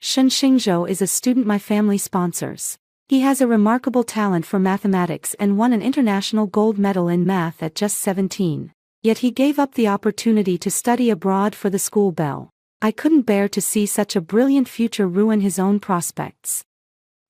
Shen Xingzhou is a student my family sponsors. He has a remarkable talent for mathematics and won an international gold medal in math at just 17. Yet he gave up the opportunity to study abroad for the school bell. I couldn't bear to see such a brilliant future ruin his own prospects.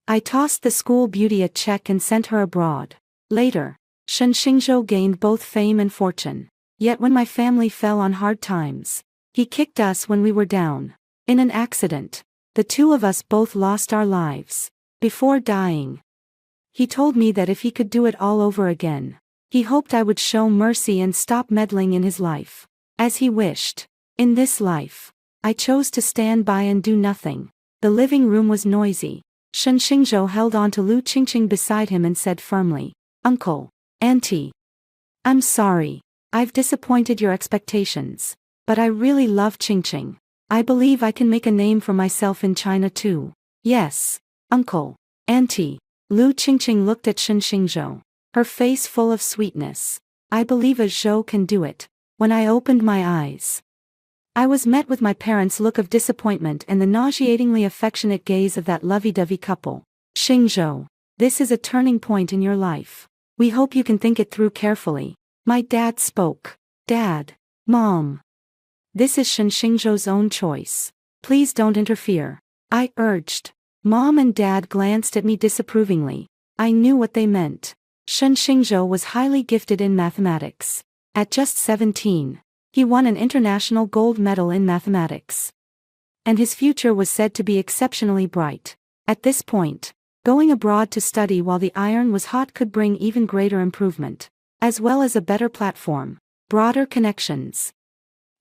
I tossed the school beauty a check and sent her abroad. Later, Shen Xingzhou gained both fame and fortune. Yet when my family fell on hard times, he kicked us when we were down. In an accident, the two of us both lost our lives. Before dying, he told me that if he could do it all over again, he hoped I would show mercy and stop meddling in his life. As he wished. In this life, I chose to stand by and do nothing. The living room was noisy. Shen Xingzhou held on to Lu Qingqing beside him and said firmly, "Uncle, Auntie, I'm sorry, I've disappointed your expectations. But I really love Qingqing. I believe I can make a name for myself in China too." "Yes, Uncle, Auntie." Lu Qingqing looked at Shen Xingzhou, her face full of sweetness. "I believe a Zhou can do it." When I opened my eyes, I was met with my parents' look of disappointment and the nauseatingly affectionate gaze of that lovey-dovey couple. "Xingzhou, this is a turning point in your life. We hope you can think it through carefully." My dad spoke. "Dad, Mom, this is Shen Xingzhou's own choice. Please don't interfere," I urged. Mom and Dad glanced at me disapprovingly. I knew what they meant. Shen Xingzhou was highly gifted in mathematics. At just 17, he won an international gold medal in mathematics. And his future was said to be exceptionally bright. At this point, going abroad to study while the iron was hot could bring even greater improvement, as well as a better platform, broader connections,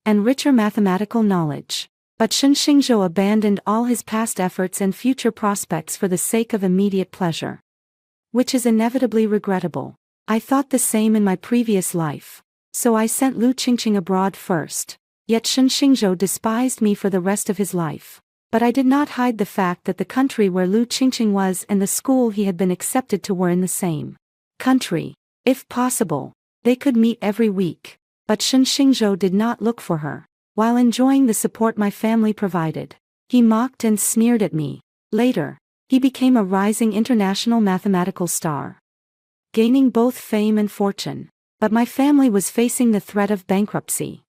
and richer mathematical knowledge. But Shen Xingzhou abandoned all his past efforts and future prospects for the sake of immediate pleasure, which is inevitably regrettable. I thought the same in my previous life, so I sent Lu Qingqing abroad first. Yet Shen Xingzhou despised me for the rest of his life. But I did not hide the fact that the country where Lu Qingqing was and the school he had been accepted to were in the same country. If possible, they could meet every week. But Shen Xingzhou did not look for her. While enjoying the support my family provided, he mocked and sneered at me. Later, he became a rising international mathematical star, gaining both fame and fortune. But my family was facing the threat of bankruptcy.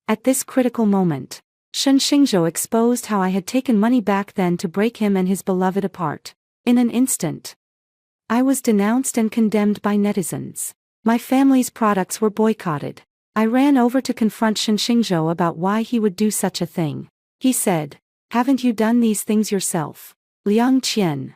At this critical moment, Shen Xingzhou exposed how I had taken money back then to break him and his beloved apart. In an instant, I was denounced and condemned by netizens. My family's products were boycotted. I ran over to confront Shen Xingzhou about why he would do such a thing. He said, "Haven't you done these things yourself? Liang Qian.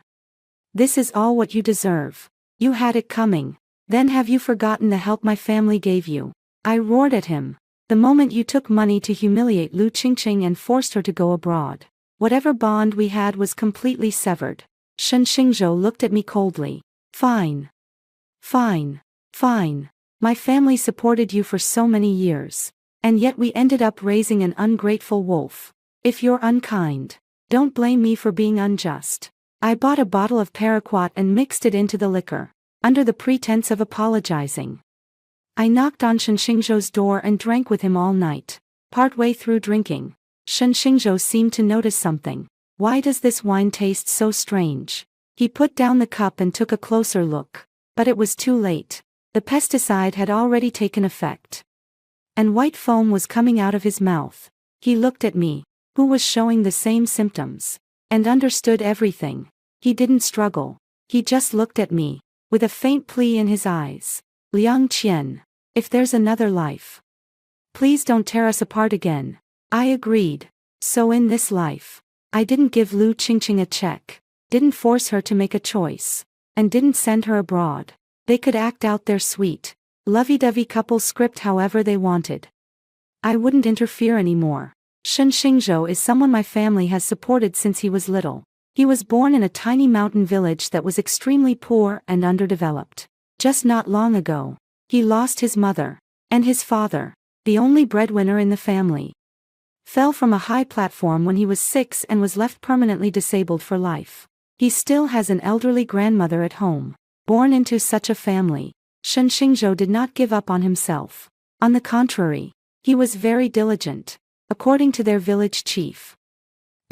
This is all what you deserve. You had it coming. Then have you forgotten the help my family gave you?" I roared at him. "The moment you took money to humiliate Lu Qingqing and forced her to go abroad, whatever bond we had was completely severed." Shen Xingzhou looked at me coldly. Fine. My family supported you for so many years. And yet we ended up raising an ungrateful wolf. If you're unkind, don't blame me for being unjust." I bought a bottle of paraquat and mixed it into the liquor, under the pretense of apologizing. I knocked on Shen Xingzhou's door and drank with him all night. Partway through drinking, Shen Xingzhou seemed to notice something. "Why does this wine taste so strange?" He put down the cup and took a closer look. But it was too late. The pesticide had already taken effect, and white foam was coming out of his mouth. He looked at me, who was showing the same symptoms, and understood everything. He didn't struggle. He just looked at me, with a faint plea in his eyes. "Liang Qian, if there's another life, please don't tear us apart again." I agreed. So in this life, I didn't give Lu Qingqing a check, didn't force her to make a choice, and didn't send her abroad. They could act out their sweet, lovey-dovey couple script however they wanted. I wouldn't interfere anymore. Shen Xingzhou is someone my family has supported since he was little. He was born in a tiny mountain village that was extremely poor and underdeveloped. Just not long ago, he lost his mother, and his father, the only breadwinner in the family, fell from a high platform when he was 6 and was left permanently disabled for life. He still has an elderly grandmother at home. Born into such a family, Shen Xingzhou did not give up on himself. On the contrary, he was very diligent, according to their village chief.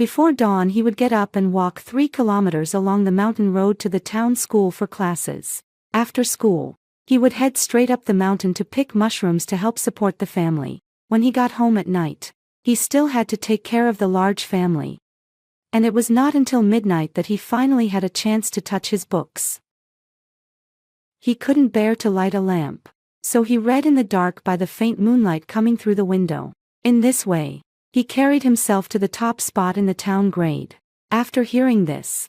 Before dawn he would get up and walk 3 kilometers along the mountain road to the town school for classes. After school, he would head straight up the mountain to pick mushrooms to help support the family. When he got home at night, he still had to take care of the large family. And it was not until midnight that he finally had a chance to touch his books. He couldn't bear to light a lamp, so he read in the dark by the faint moonlight coming through the window. In this way, he carried himself to the top spot in the town grade. After hearing this,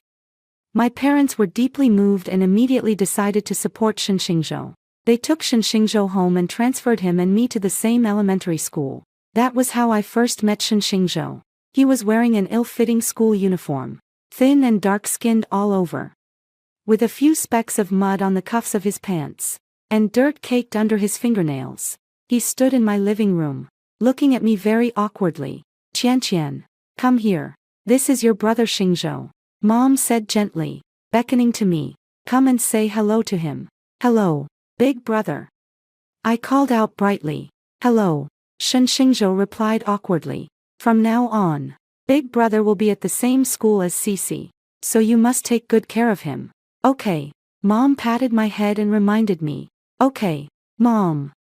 my parents were deeply moved and immediately decided to support Shenxingzhou. They took Shenxingzhou home and transferred him and me to the same elementary school. That was how I first met Shenxingzhou. He was wearing an ill-fitting school uniform, thin and dark-skinned all over, with a few specks of mud on the cuffs of his pants, and dirt caked under his fingernails. He stood in my living room, looking at me very awkwardly. "Qianqian, come here. This is your brother Xingzhou," Mom said gently, beckoning to me. "Come and say hello to him." "Hello, big brother." I called out brightly. "Hello." Xingzhou replied awkwardly. "From now on, big brother will be at the same school as Cici, so you must take good care of him." "Okay." Mom patted my head and reminded me. "Okay, Mom."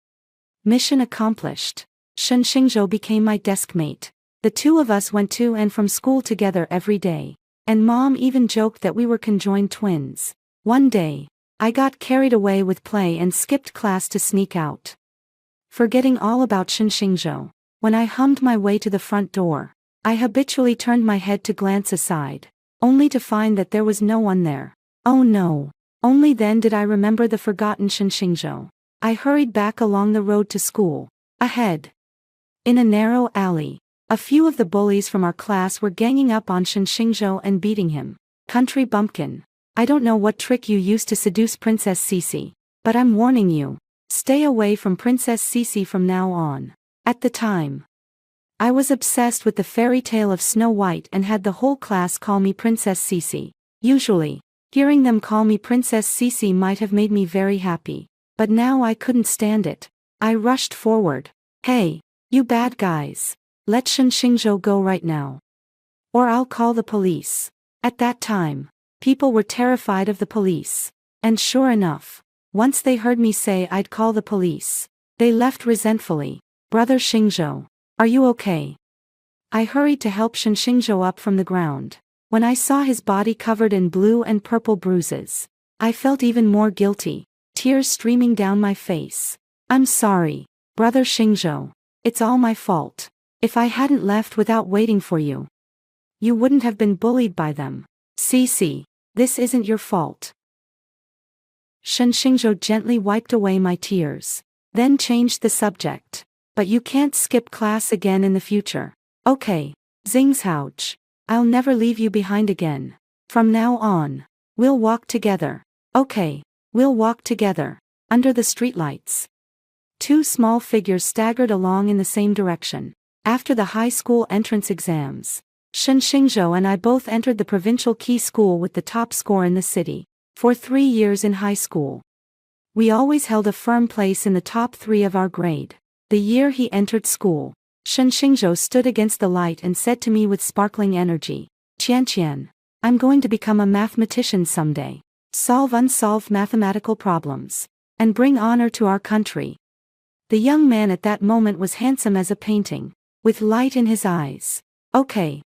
Mission accomplished. Shenxingzhou became my desk mate. The two of us went to and from school together every day, and Mom even joked that we were conjoined twins. One day, I got carried away with play and skipped class to sneak out, forgetting all about Shenxingzhou. When I hummed my way to the front door, I habitually turned my head to glance aside, only to find that there was no one there. Oh no! Only then did I remember the forgotten Shenxingzhou. I hurried back along the road to school. Ahead, in a narrow alley, a few of the bullies from our class were ganging up on Shenxingzhou and beating him. "Country bumpkin, I don't know what trick you used to seduce Princess Cici, but I'm warning you, stay away from Princess Cici from now on." At the time, I was obsessed with the fairy tale of Snow White and had the whole class call me Princess Cici. Usually, hearing them call me Princess Cici might have made me very happy, but now I couldn't stand it. I rushed forward. "Hey, you bad guys, let Shenxingzhou go right now, or I'll call the police." At that time, people were terrified of the police. And sure enough, once they heard me say I'd call the police, they left resentfully. "Brother Xingzhou, are you okay?" I hurried to help Shenxingzhou up from the ground. When I saw his body covered in blue and purple bruises, I felt even more guilty, tears streaming down my face. "I'm sorry, brother Xingzhou. It's all my fault. If I hadn't left without waiting for you, you wouldn't have been bullied by them. Cici, this isn't your fault." Shenxingzhou gently wiped away my tears, then changed the subject. "But you can't skip class again in the future. Okay, Xingzhouch, I'll never leave you behind again. From now on, we'll walk together." "Okay, we'll walk together." Under the streetlights, two small figures staggered along in the same direction. After the high school entrance exams, Shenxingzhou and I both entered the provincial key school with the top score in the city. For 3 years in high school, we always held a firm place in the top 3 of our grade. The year he entered school, Shenxingzhou stood against the light and said to me with sparkling energy, "Qianqian, I'm going to become a mathematician someday, solve unsolved mathematical problems, and bring honor to our country." The young man at that moment was handsome as a painting, with light in his eyes. "Okay,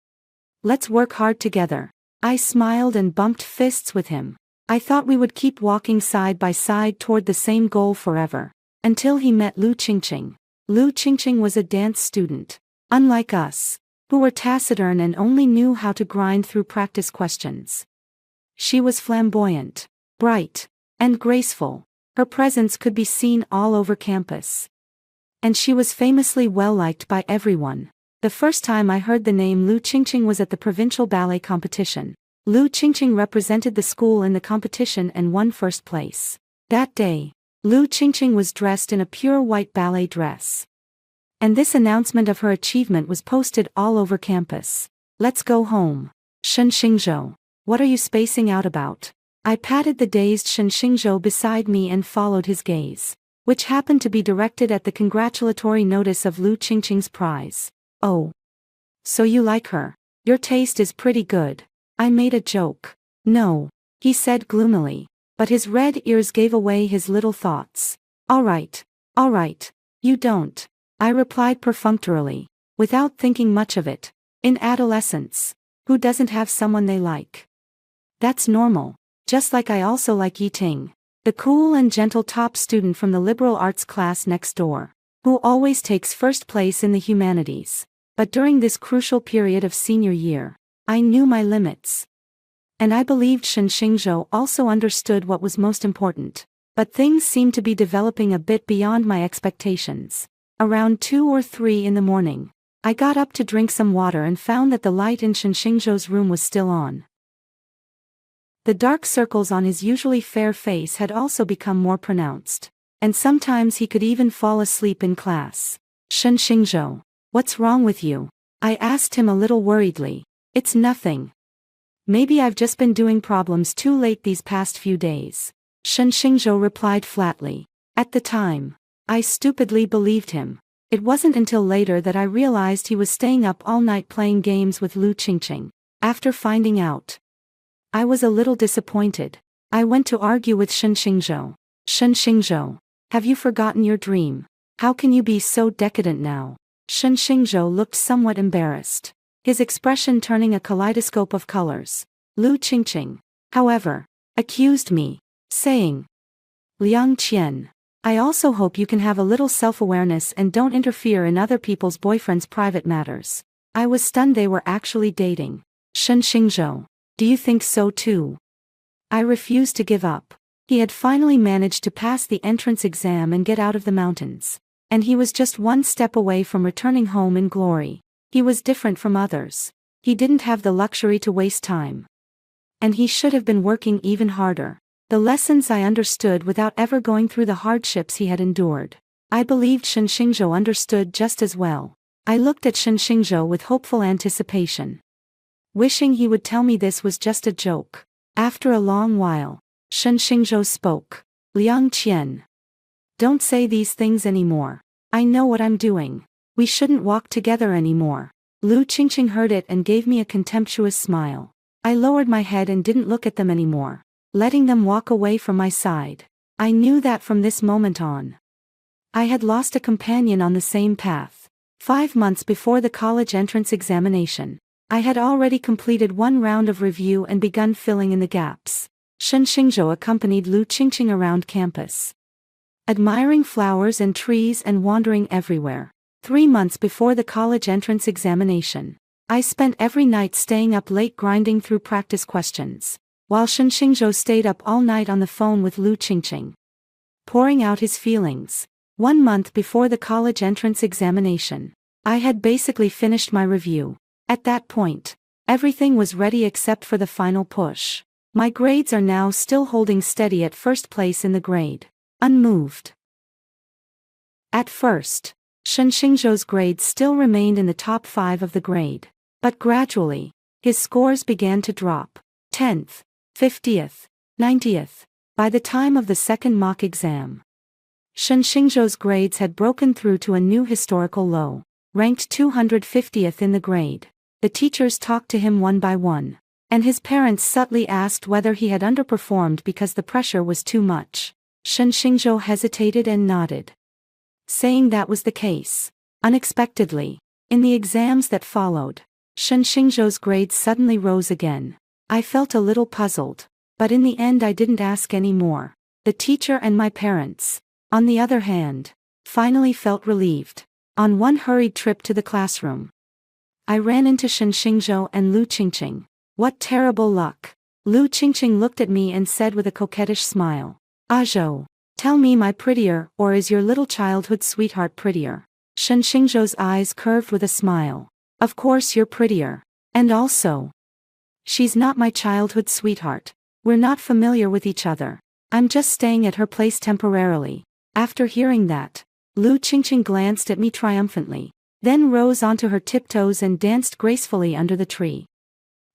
let's work hard together." I smiled and bumped fists with him. I thought we would keep walking side by side toward the same goal forever, until he met Lu Qingqing. Lu Qingqing was a dance student, unlike us, who were taciturn and only knew how to grind through practice questions. She was flamboyant, bright, and graceful. Her presence could be seen all over campus, and she was famously well liked by everyone. The first time I heard the name Lu Qingqing was at the provincial ballet competition. Lu Qingqing represented the school in the competition and won first place. That day, Lu Qingqing was dressed in a pure white ballet dress, and this announcement of her achievement was posted all over campus. "Let's go home. Shenxingzhou, what are you spacing out about?" I patted the dazed Shenxingzhou beside me and followed his gaze, which happened to be directed at the congratulatory notice of Lu Qingqing's prize. "Oh, so you like her?" Your taste is pretty good. I made a joke. No, he said gloomily, but his red ears gave away his little thoughts. All right, you don't, I replied perfunctorily, without thinking much of it. In adolescence, who doesn't have someone they like? That's normal, just like I also like Yi Ting, the cool and gentle top student from the liberal arts class next door, who always takes first place in the humanities. But during this crucial period of senior year, I knew my limits. And I believed Shen Xingzhou also understood what was most important. But things seemed to be developing a bit beyond my expectations. Around 2 or 3 in the morning, I got up to drink some water and found that the light in Shen Xingzhou's room was still on. The dark circles on his usually fair face had also become more pronounced, and sometimes he could even fall asleep in class. Shen Xingzhou, what's wrong with you? I asked him a little worriedly. It's nothing. Maybe I've just been doing problems too late these past few days. Shen Xingzhou replied flatly. At the time, I stupidly believed him. It wasn't until later that I realized he was staying up all night playing games with Lu Qingqing. After finding out, I was a little disappointed. I went to argue with Shen Xingzhou. Shen Xingzhou, have you forgotten your dream? How can you be so decadent now? Shen Xingzhou looked somewhat embarrassed, his expression turning a kaleidoscope of colors. Lu Qingqing, however, accused me, saying, Liang Qian, I also hope you can have a little self-awareness and don't interfere in other people's boyfriends' private matters. I was stunned they were actually dating. Shen Xingzhou, do you think so too? I refused to give up. He had finally managed to pass the entrance exam and get out of the mountains. And he was just one step away from returning home in glory. He was different from others. He didn't have the luxury to waste time. And he should have been working even harder. The lessons I understood without ever going through the hardships he had endured. I believed Shen Xingzhou understood just as well. I looked at Shen Xingzhou with hopeful anticipation, wishing he would tell me this was just a joke. After a long while, Shen Xingzhou spoke. Liang Qian, don't say these things anymore. I know what I'm doing. We shouldn't walk together anymore. Lu Qingqing heard it and gave me a contemptuous smile. I lowered my head and didn't look at them anymore, letting them walk away from my side. I knew that from this moment on, I had lost a companion on the same path. 5 months before the college entrance examination, I had already completed 1 round of review and begun filling in the gaps. Shen Xingzhou accompanied Lu Qingqing around campus, admiring flowers and trees and wandering everywhere. 3 months before the college entrance examination, I spent every night staying up late grinding through practice questions, while Shen Xingzhou stayed up all night on the phone with Lu Qingqing, pouring out his feelings. 1 month before the college entrance examination, I had basically finished my review. At that point, everything was ready except for the final push. My grades are now still holding steady at first place in the grade, unmoved. At first, Shen Xingzhou's grades still remained in the top 5 of the grade, but gradually, his scores began to drop. 10th, 50th, 90th. By the time of the second mock exam, Shen Xingzhou's grades had broken through to a new historical low, ranked 250th in the grade. The teachers talked to him one by one, and his parents subtly asked whether he had underperformed because the pressure was too much. Shen Xingzhou hesitated and nodded, saying that was the case. Unexpectedly, in the exams that followed, Shen Xingzhou's grades suddenly rose again. I felt a little puzzled, but in the end I didn't ask any more. The teacher and my parents, on the other hand, finally felt relieved. On one hurried trip to the classroom, I ran into Shen Xingzhou and Lu Qingqing. What terrible luck! Lu Qingqing looked at me and said with a coquettish smile, Zhou, tell me, am I prettier, or is your little childhood sweetheart prettier? Shen Xingzhou's eyes curved with a smile. Of course you're prettier. And also, she's not my childhood sweetheart. We're not familiar with each other. I'm just staying at her place temporarily. After hearing that, Lu Qingqing glanced at me triumphantly, then rose onto her tiptoes and danced gracefully under the tree.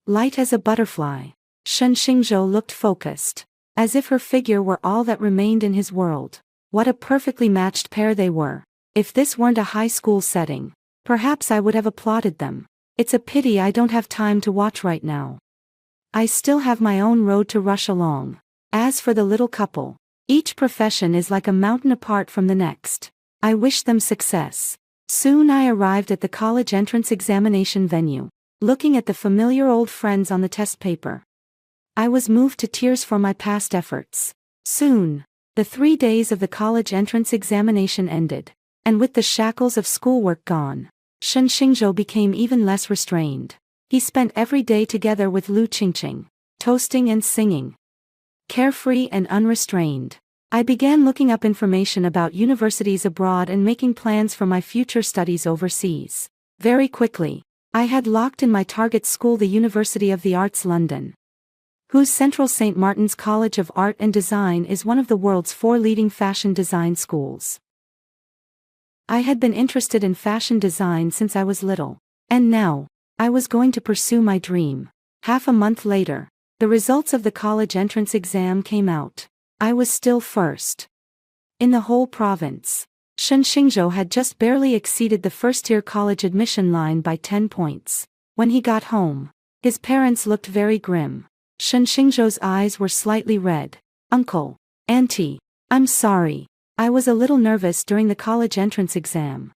Light as a butterfly, Shen Xingzhou looked focused, as if her figure were all that remained in his world. What a perfectly matched pair they were. If this weren't a high school setting, perhaps I would have applauded them. It's a pity I don't have time to watch right now. I still have my own road to rush along. As for the little couple, each profession is like a mountain apart from the next. I wish them success. Soon I arrived at the college entrance examination venue, looking at the familiar old friends on the test paper. I was moved to tears for my past efforts. Soon, the 3 days of the college entrance examination ended, and with the shackles of schoolwork gone, Shen Xingzhou became even less restrained. He spent every day together with Lu Qingqing, toasting and singing. Carefree and unrestrained, I began looking up information about universities abroad and making plans for my future studies overseas. Very quickly, I had locked in my target school, the University of the Arts London, whose Central St. Martin's College of Art and Design is one of the world's 4 leading fashion design schools. I had been interested in fashion design since I was little, and now, I was going to pursue my dream. Half a month later, the results of the college entrance exam came out. I was still first in the whole province. Shen Xingzhou had just barely exceeded the first-year college admission line by 10 points. When he got home, his parents looked very grim. Shen Xingzhou's eyes were slightly red. "Uncle, Auntie, I'm sorry. I was a little nervous during the college entrance exam,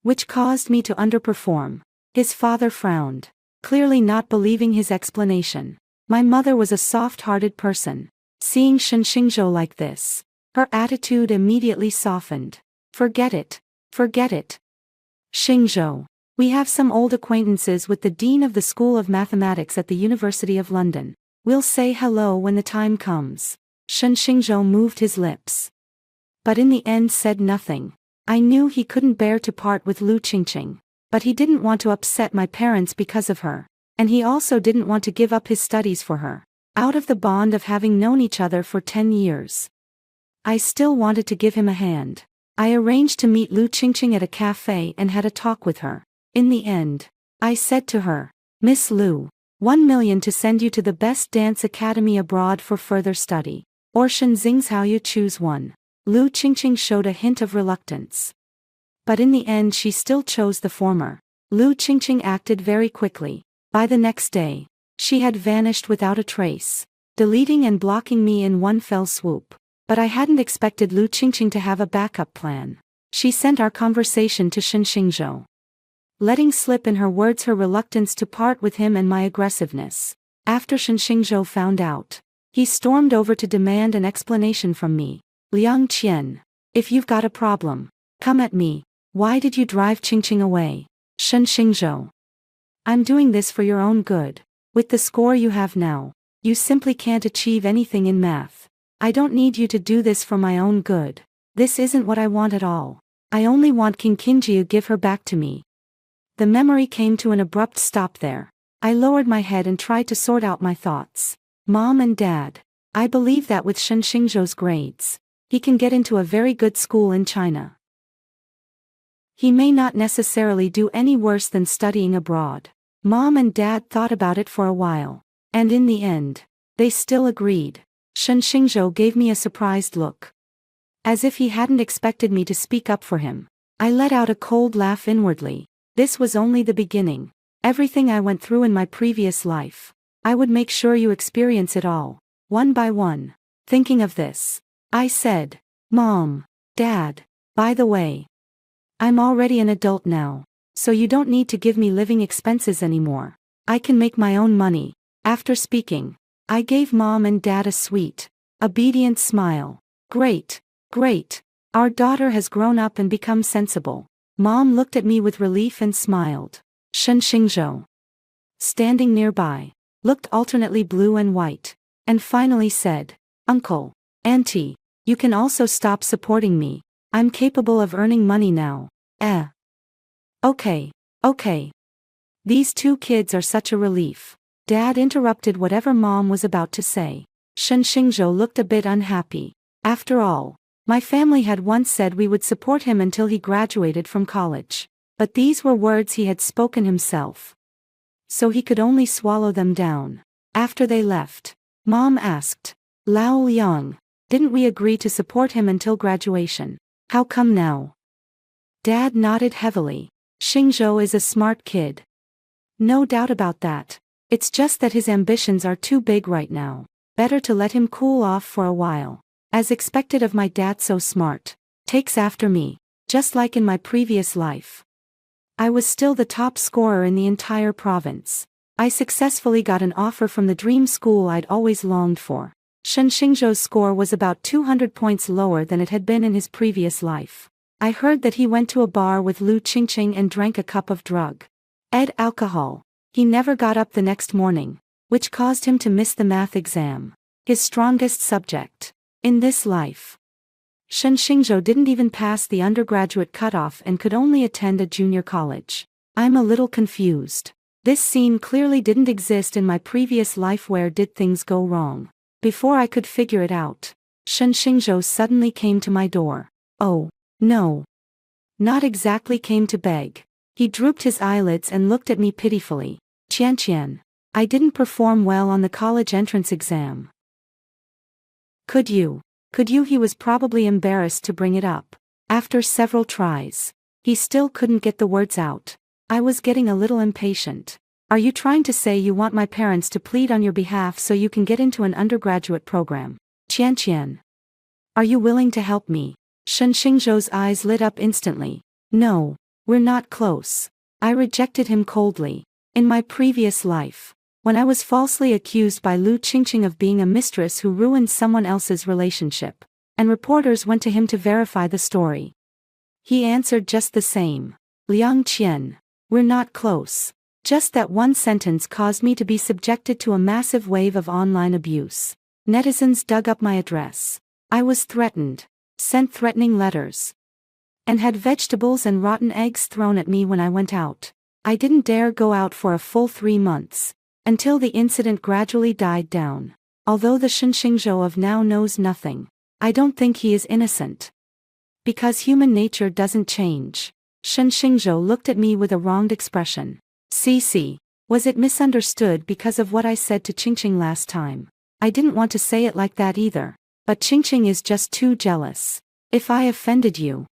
which caused me to underperform." His father frowned, clearly not believing his explanation. My mother was a soft-hearted person. Seeing Shen Xingzhou like this, her attitude immediately softened. Forget it. Forget it. Xingzhou, we have some old acquaintances with the Dean of the School of Mathematics at the University of London. We'll say hello when the time comes. Shen Xingzhou moved his lips, but in the end said nothing. I knew he couldn't bear to part with Lu Qingqing, but he didn't want to upset my parents because of her, and he also didn't want to give up his studies for her. Out of the bond of having known each other for 10 years, I still wanted to give him a hand. I arranged to meet Lu Qingqing at a cafe and had a talk with her. In the end, I said to her, "Miss Lu, 1 million to send you to the best dance academy abroad for further study, or Shenzhing's how you choose one." Lu Qingqing showed a hint of reluctance, but in the end she still chose the former. Lu Qingqing acted very quickly. By the next day, she had vanished without a trace, deleting and blocking me in one fell swoop. But I hadn't expected Lu Qingqing to have a backup plan. She sent our conversation to Shen Xingzhou, letting slip in her words her reluctance to part with him and my aggressiveness. After Shen Xingzhou found out, he stormed over to demand an explanation from me. "Liang Qian, if you've got a problem, come at me. Why did you drive Qingqing away?" Shen Xingzhou, I'm doing this for your own good. With the score you have now, you simply can't achieve anything in math. I don't need you to do this for my own good. This isn't what I want at all. I only want King Qingjiu give her back to me. The memory came to an abrupt stop there. I lowered my head and tried to sort out my thoughts. Mom and Dad, I believe that with Shen Xingzhou's grades, he can get into a very good school in China. He may not necessarily do any worse than studying abroad. Mom and Dad thought about it for a while, and in the end, they still agreed. Shen Xingzhou gave me a surprised look, as if he hadn't expected me to speak up for him. I let out a cold laugh inwardly. This was only the beginning. Everything I went through in my previous life, I would make sure you experience it all, one by one. Thinking of this, I said, "Mom, Dad, by the way, I'm already an adult now, so you don't need to give me living expenses anymore. I can make my own money." After speaking, I gave Mom and Dad a sweet, obedient smile. Great, great. Our daughter has grown up and become sensible. Mom looked at me with relief and smiled. Shen Xingzhou, standing nearby, looked alternately blue and white, and finally said, "Uncle, Auntie, you can also stop supporting me. I'm capable of earning money now." Okay, okay. These 2 kids are such a relief. Dad interrupted whatever Mom was about to say. Shen Xingzhou looked a bit unhappy. After all, my family had once said we would support him until he graduated from college. But these were words he had spoken himself, so he could only swallow them down. After they left, Mom asked, "Lao Liang, didn't we agree to support him until graduation? How come now?" Dad nodded heavily. "Xingzhou is a smart kid. No doubt about that. It's just that his ambitions are too big right now. Better to let him cool off for a while. As expected of my dad, so smart. Takes after me. Just like in my previous life. I was still the top scorer in the entire province. I successfully got an offer from the dream school I'd always longed for. Shen Xingzhou's score was about 200 points lower than it had been in his previous life. I heard that he went to a bar with Lu Qingqing and drank a cup of alcohol. He never got up the next morning, which caused him to miss the math exam, his strongest subject in this life. Shen Xingzhou didn't even pass the undergraduate cutoff and could only attend a junior college. I'm a little confused. This scene clearly didn't exist in my previous life. Where did things go wrong? Before I could figure it out, Shen Xingzhou suddenly came to my door. Oh, no. Not exactly came to beg. He drooped his eyelids and looked at me pitifully. Qian, I didn't perform well on the college entrance exam. Could you? He was probably embarrassed to bring it up. After several tries, he still couldn't get the words out. I was getting a little impatient. Are you trying to say you want my parents to plead on your behalf so you can get into an undergraduate program? Qian. Are you willing to help me? Shen Xingzhou's eyes lit up instantly. No, we're not close. I rejected him coldly. In my previous life, when I was falsely accused by Lu Qingqing of being a mistress who ruined someone else's relationship, and reporters went to him to verify the story, he answered just the same. Liang Qian, we're not close. Just that one sentence caused me to be subjected to a massive wave of online abuse. Netizens dug up my address. I was threatened, sent threatening letters, and had vegetables and rotten eggs thrown at me when I went out. I didn't dare go out for a full 3 months, until the incident gradually died down. Although the Shen Xingzhou of now knows nothing, I don't think he is innocent. Because human nature doesn't change. Shen Xingzhou looked at me with a wronged expression. Cici, was it misunderstood because of what I said to Qingqing last time? I didn't want to say it like that either, but Qingqing is just too jealous. If I offended you,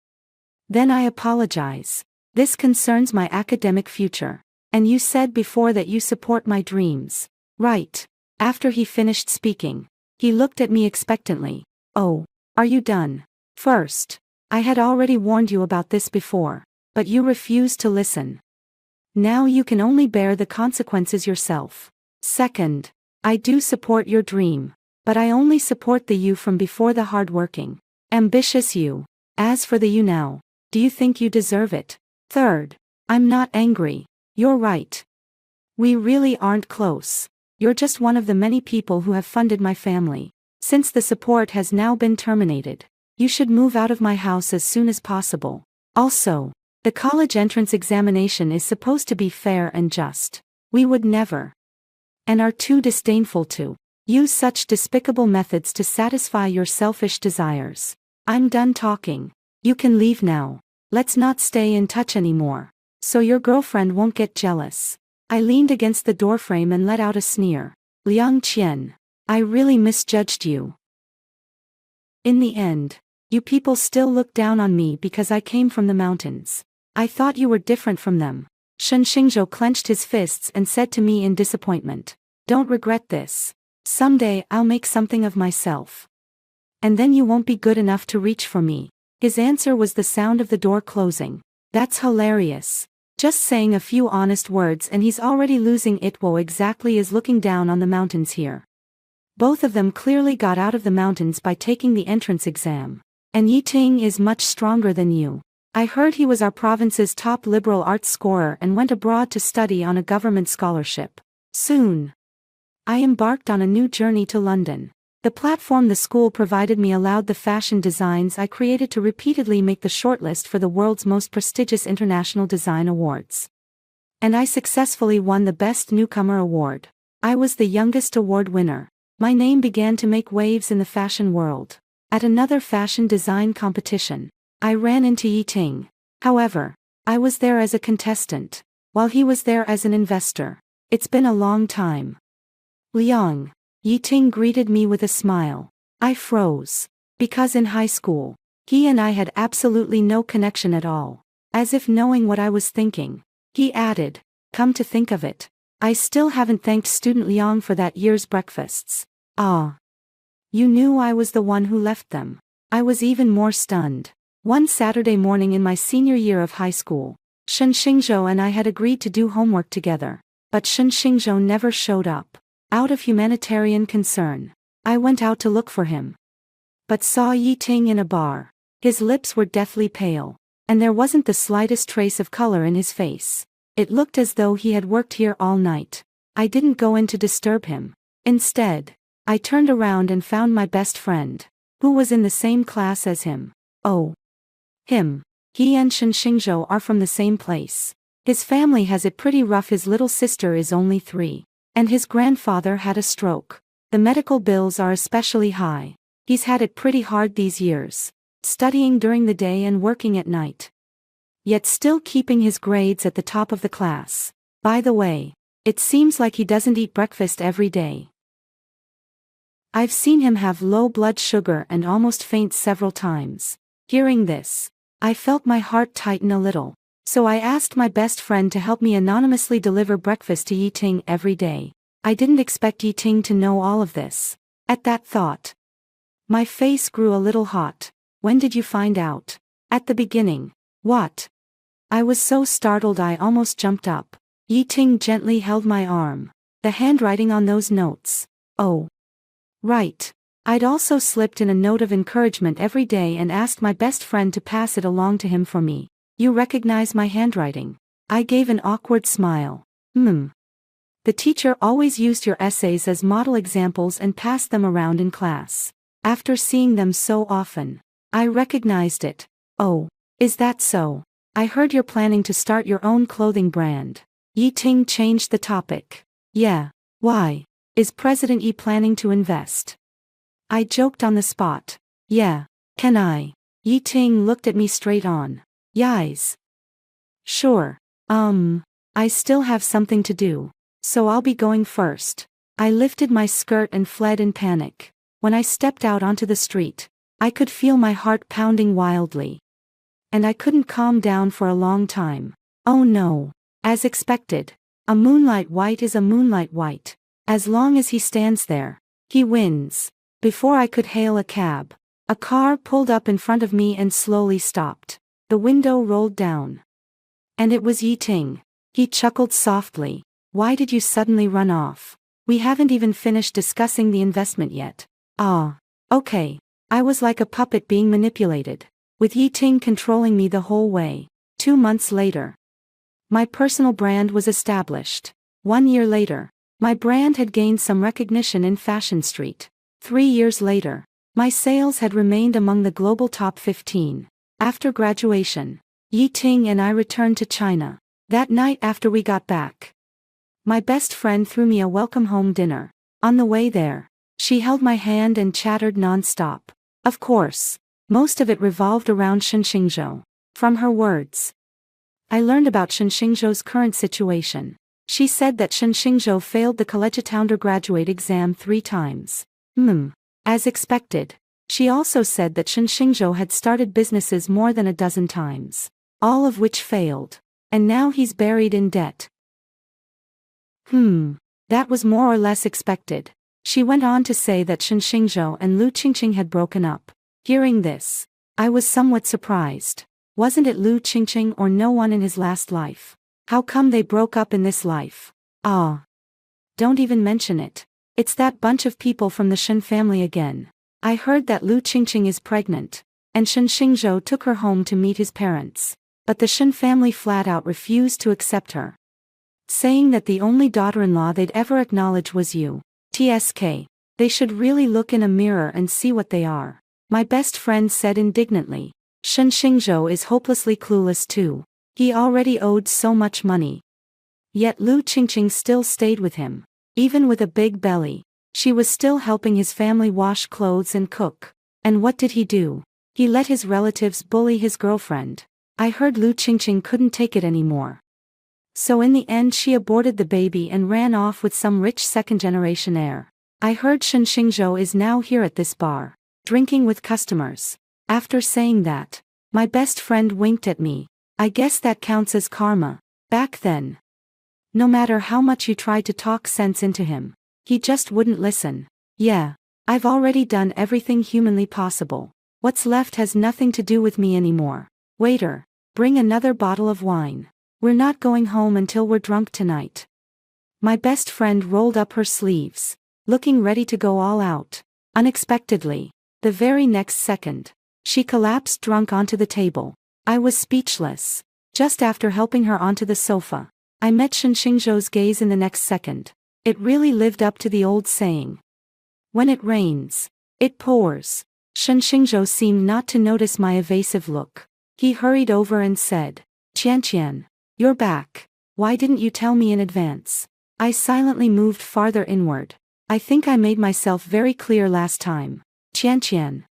then I apologize. This concerns my academic future. And you said before that you support my dreams, right? After he finished speaking, he looked at me expectantly. Oh, are you done? First, I had already warned you about this before, but you refused to listen. Now you can only bear the consequences yourself. Second, I do support your dream, but I only support the you from before, the hardworking, ambitious you. As for the you now, do you think you deserve it? Third, I'm not angry. You're right. We really aren't close. You're just one of the many people who have funded my family. Since the support has now been terminated, you should move out of my house as soon as possible. Also, the college entrance examination is supposed to be fair and just. We would never, and are too disdainful to, use such despicable methods to satisfy your selfish desires. I'm done talking. You can leave now. Let's not stay in touch anymore, so your girlfriend won't get jealous. I leaned against the doorframe and let out a sneer. Liang Qian, I really misjudged you. In the end, you people still look down on me because I came from the mountains. I thought you were different from them. Shen Xingzhou clenched his fists and said to me in disappointment. Don't regret this. Someday I'll make something of myself. And then you won't be good enough to reach for me. His answer was the sound of the door closing. That's hilarious. Just saying a few honest words and he's already losing it. Wo exactly is looking down on the mountains here. Both of them clearly got out of the mountains by taking the entrance exam. And Yiting is much stronger than you. I heard he was our province's top liberal arts scorer and went abroad to study on a government scholarship. Soon, I embarked on a new journey to London. The platform the school provided me allowed the fashion designs I created to repeatedly make the shortlist for the world's most prestigious international design awards. And I successfully won the Best Newcomer award. I was the youngest award winner. My name began to make waves in the fashion world. At another fashion design competition, I ran into Yiting. However, I was there as a contestant, while he was there as an investor. It's been a long time. Liang, Yiting greeted me with a smile. I froze. Because in high school, he and I had absolutely no connection at all. As if knowing what I was thinking, he added, Come to think of it, I still haven't thanked student Liang for that year's breakfasts. Ah. You knew I was the one who left them. I was even more stunned. One Saturday morning in my senior year of high school, Shen Xingzhou and I had agreed to do homework together, but Shen Xingzhou never showed up. Out of humanitarian concern, I went out to look for him, but saw Yi Ting in a bar. His lips were deathly pale, and there wasn't the slightest trace of color in his face. It looked as though he had worked here all night. I didn't go in to disturb him. Instead, I turned around and found my best friend, who was in the same class as him. Oh. Him. He and Shen Xingzhou are from the same place. His family has it pretty rough. His little sister is only 3, and his grandfather had a stroke. The medical bills are especially high. He's had it pretty hard these years, studying during the day and working at night, yet still keeping his grades at the top of the class. By the way, it seems like he doesn't eat breakfast every day. I've seen him have low blood sugar and almost faint several times. Hearing this, I felt my heart tighten a little, so I asked my best friend to help me anonymously deliver breakfast to Yi Ting every day. I didn't expect Yi Ting to know all of this. At that thought, my face grew a little hot. When did you find out? At the beginning. What? I was so startled I almost jumped up. Yi Ting gently held my arm. The handwriting on those notes. Oh. Right. I'd also slipped in a note of encouragement every day and asked my best friend to pass it along to him for me. You recognize my handwriting? I gave an awkward smile. The teacher always used your essays as model examples and passed them around in class. After seeing them so often, I recognized it. Oh, is that so? I heard you're planning to start your own clothing brand. Yi Ting changed the topic. Yeah. Why? Is President Yi planning to invest? I joked on the spot. Yeah. Can I? Yi Ting looked at me straight on. Yes. Sure. I still have something to do, so I'll be going first. I lifted my skirt and fled in panic. When I stepped out onto the street, I could feel my heart pounding wildly, and I couldn't calm down for a long time. Oh no. As expected, a moonlight white is a moonlight white. As long as he stands there, he wins. Before I could hail a cab, a car pulled up in front of me and slowly stopped. The window rolled down, and it was Yi Ting. He chuckled softly. Why did you suddenly run off? We haven't even finished discussing the investment yet. Ah. Okay. I was like a puppet being manipulated, with Yi Ting controlling me the whole way. 2 months later, my personal brand was established. 1 year later, my brand had gained some recognition in Fashion Street. 3 years later, my sales had remained among the global top 15. After graduation, Yi Ting and I returned to China. That night after we got back, my best friend threw me a welcome home dinner. On the way there, she held my hand and chattered non-stop. Of course, most of it revolved around Shen Xingzhou. From her words, I learned about Shen Xingzhou's current situation. She said that Shen Xingzhou failed the Collegiate graduate exam 3 times. As expected. She also said that Shen Xingzhou had started businesses more than a dozen times, all of which failed, and now he's buried in debt. That was more or less expected. She went on to say that Shen Xingzhou and Lu Qingqing had broken up. Hearing this, I was somewhat surprised. Wasn't it Lu Qingqing or no one in his last life? How come they broke up in this life? Ah. Don't even mention it. It's that bunch of people from the Shen family again. I heard that Lu Qingqing is pregnant, and Shen Xingzhou took her home to meet his parents. But the Shen family flat out refused to accept her, saying that the only daughter-in-law they'd ever acknowledge was you. TSK. They should really look in a mirror and see what they are. My best friend said indignantly. Shen Xingzhou is hopelessly clueless too. He already owed so much money. Yet Lu Qingqing still stayed with him. Even with a big belly, she was still helping his family wash clothes and cook. And what did he do? He let his relatives bully his girlfriend. I heard Lu Qingqing couldn't take it anymore, so in the end she aborted the baby and ran off with some rich second-generation heir. I heard Shen Xingzhou is now here at this bar, drinking with customers. After saying that, my best friend winked at me. I guess that counts as karma. Back then, No matter how much you tried to talk sense into him, he just wouldn't listen. Yeah, I've already done everything humanly possible. What's left has nothing to do with me anymore. Waiter, bring another bottle of wine. We're not going home until we're drunk tonight. My best friend rolled up her sleeves, looking ready to go all out. Unexpectedly, the very next second, she collapsed drunk onto the table. I was speechless. Just after helping her onto the sofa, I met Shen Xingzhou's gaze in the next second. It really lived up to the old saying. When it rains, it pours. Shen Xingzhou seemed not to notice my evasive look. He hurried over and said, Qian, you're back. Why didn't you tell me in advance? I silently moved farther inward. I think I made myself very clear last time. Qian.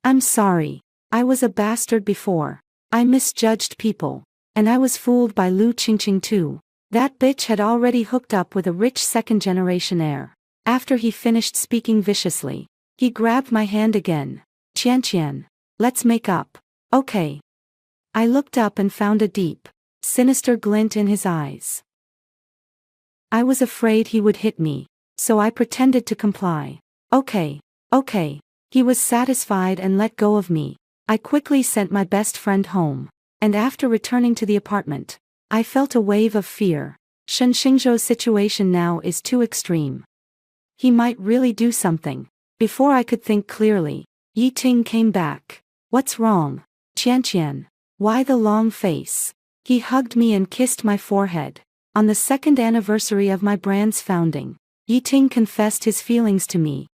I'm sorry. I was a bastard before. I misjudged people. And I was fooled by Lu Qingqing too. That bitch had already hooked up with a rich second-generation heir. After he finished speaking viciously, he grabbed my hand again. Qian, let's make up. Okay. I looked up and found a deep, sinister glint in his eyes. I was afraid he would hit me, so I pretended to comply. Okay. He was satisfied and let go of me. I quickly sent my best friend home, and after returning to the apartment, I felt a wave of fear. Shen Xingzhou's situation now is too extreme. He might really do something. Before I could think clearly, Yi Ting came back. What's wrong? Qian. Why the long face? He hugged me and kissed my forehead. On the second anniversary of my brand's founding, Yi Ting confessed his feelings to me.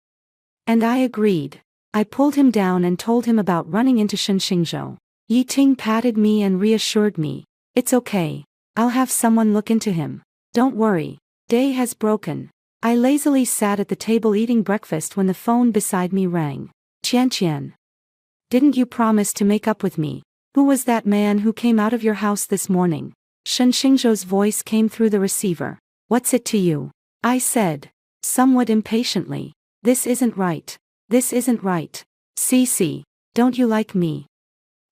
And I agreed. I pulled him down and told him about running into Shen Xingzhou. Yi Ting patted me and reassured me. It's okay. I'll have someone look into him. Don't worry. Day has broken. I lazily sat at the table eating breakfast when the phone beside me rang. Qian. Didn't you promise to make up with me? Who was that man who came out of your house this morning? Shen Xingzhou's voice came through the receiver. What's it to you? I said, somewhat impatiently. This isn't right. Cici, don't you like me?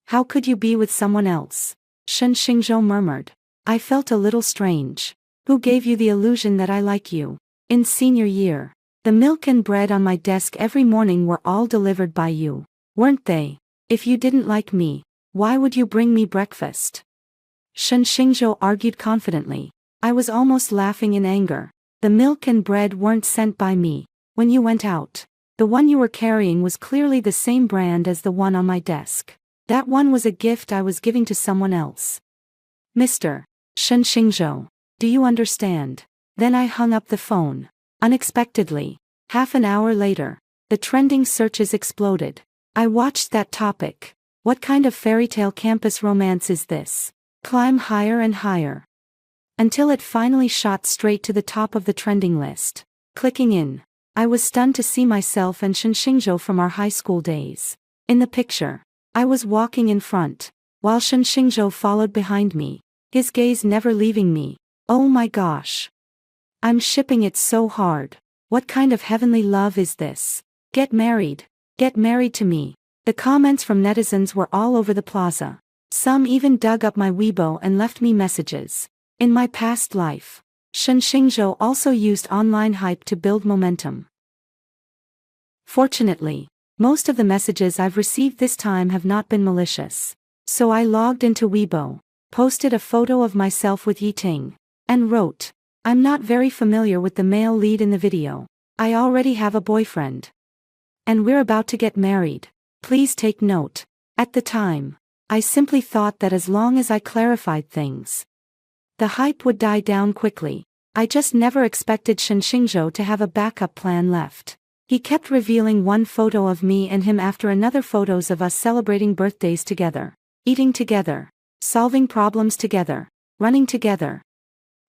How could you be with someone else? Shen Xingzhou murmured. I felt a little strange. Who gave you the illusion that I like you? In senior year, the milk and bread on my desk every morning were all delivered by you, weren't they? If you didn't like me, why would you bring me breakfast? Shen Xingzhou argued confidently. I was almost laughing in anger. The milk and bread weren't sent by me. When you went out, the one you were carrying was clearly the same brand as the one on my desk. That one was a gift I was giving to someone else. Mr. Shen Xingzhou, do you understand? Then I hung up the phone. Unexpectedly, half an hour later, the trending searches exploded. I watched that topic. What kind of fairytale campus romance is this? Climb higher and higher. Until it finally shot straight to the top of the trending list. Clicking in, I was stunned to see myself and Shen Xingzhou from our high school days. In the picture, I was walking in front, while Shen Xingzhou followed behind me, his gaze never leaving me. Oh my gosh. I'm shipping it so hard. What kind of heavenly love is this? Get married to me. The comments from netizens were all over the plaza. Some even dug up my Weibo and left me messages. In my past life, Shen Xingzhou also used online hype to build momentum. Fortunately, most of the messages I've received this time have not been malicious. So I logged into Weibo, posted a photo of myself with Yi Ting, and wrote, I'm not very familiar with the male lead in the video. I already have a boyfriend. And we're about to get married. Please take note. At the time, I simply thought that as long as I clarified things, the hype would die down quickly. I just never expected Shen Xingzhou to have a backup plan left. He kept revealing one photo of me and him after another, photos of us celebrating birthdays together, eating together, solving problems together, running together,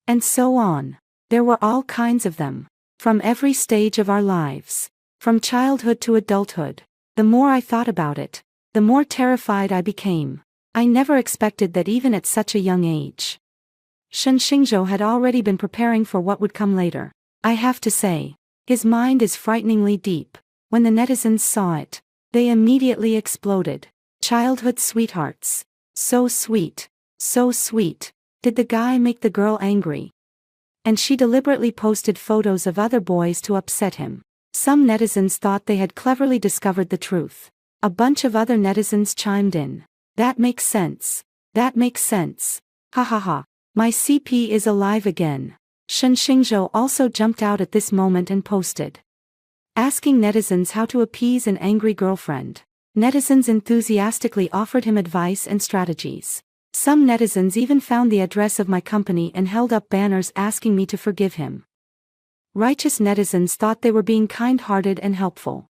and so on. There were all kinds of them, from every stage of our lives, from childhood to adulthood. The more I thought about it, the more terrified I became. I never expected that even at such a young age. Shen Xingzhou had already been preparing for what would come later. I have to say, his mind is frighteningly deep. When the netizens saw it, they immediately exploded. Childhood sweethearts. So sweet. So sweet. Did the guy make the girl angry? and she deliberately posted photos of other boys to upset him. Some netizens thought they had cleverly discovered the truth. A bunch of other netizens chimed in. That makes sense. That makes sense. Ha ha ha. My CP is alive again. Shen Xingzhou also jumped out at this moment and posted, asking netizens how to appease an angry girlfriend. Netizens enthusiastically offered him advice and strategies. Some netizens even found the address of my company and held up banners asking me to forgive him. Righteous netizens thought they were being kind-hearted and helpful.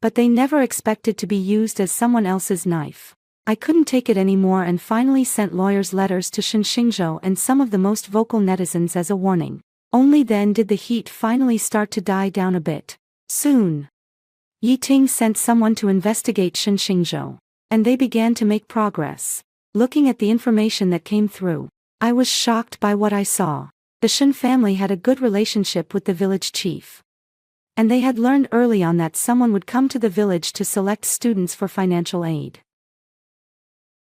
But they never expected to be used as someone else's knife. I couldn't take it anymore and finally sent lawyers' letters to Shen Xingzhou and some of the most vocal netizens as a warning. Only then did the heat finally start to die down a bit. Soon, Yi Ting sent someone to investigate Shen Xingzhou, and they began to make progress. Looking at the information that came through, I was shocked by what I saw. The Shen family had a good relationship with the village chief. And they had learned early on that someone would come to the village to select students for financial aid.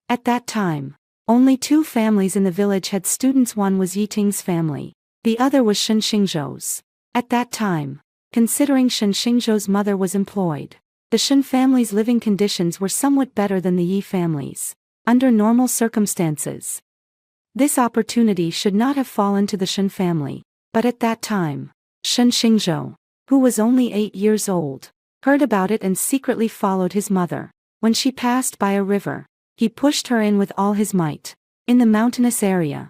At that time, only 2 families in the village had students. One was Yi Ting's family. The other was Shen Xingzhou's. At that time, considering Shen Xingzhou's mother was employed, the Shen family's living conditions were somewhat better than the Yi family's. Under normal circumstances, this opportunity should not have fallen to the Shen family, but at that time, Shen Xingzhou, who was only 8 years old, heard about it and secretly followed his mother. When she passed by a river, he pushed her in with all his might. In the mountainous area,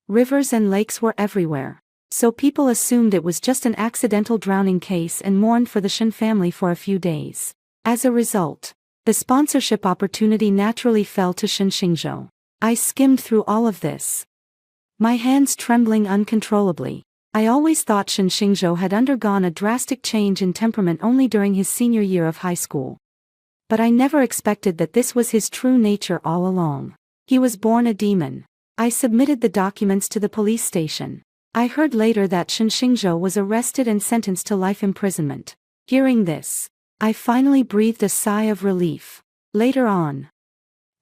rivers and lakes were everywhere, so people assumed it was just an accidental drowning case and mourned for the Shen family for a few days. As a result, the sponsorship opportunity naturally fell to Shen Xingzhou. I skimmed through all of this, my hands trembling uncontrollably. I always thought Shen Xingzhou had undergone a drastic change in temperament only during his senior year of high school. But I never expected that this was his true nature all along. He was born a demon. I submitted the documents to the police station. I heard later that Shen Xingzhou was arrested and sentenced to life imprisonment. Hearing this, I finally breathed a sigh of relief. Later on,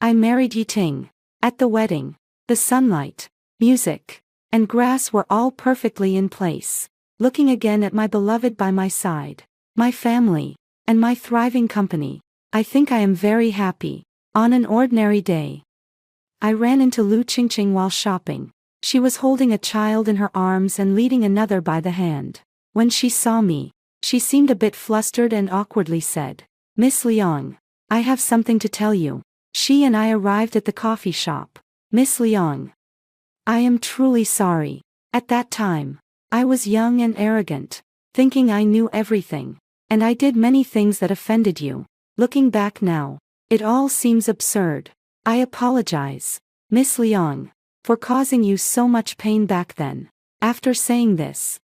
I married Yi Ting. At the wedding, the sunlight, music, and grass were all perfectly in place. Looking again at my beloved by my side, my family, and my thriving company, I think I am very happy. On an ordinary day, I ran into Lu Qingqing while shopping. She was holding a child in her arms and leading another by the hand. When she saw me, she seemed a bit flustered and awkwardly said, "Miss Liang, I have something to tell you." She and I arrived at the coffee shop. "Miss Liang, I am truly sorry. At that time, I was young and arrogant, thinking I knew everything, and I did many things that offended you. Looking back now, it all seems absurd. I apologize, Miss Liang, for causing you so much pain back then." After saying this,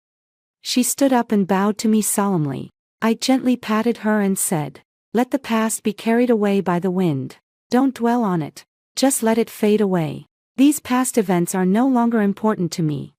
she stood up and bowed to me solemnly. I gently patted her and said, "Let the past be carried away by the wind. Don't dwell on it. Just let it fade away. These past events are no longer important to me.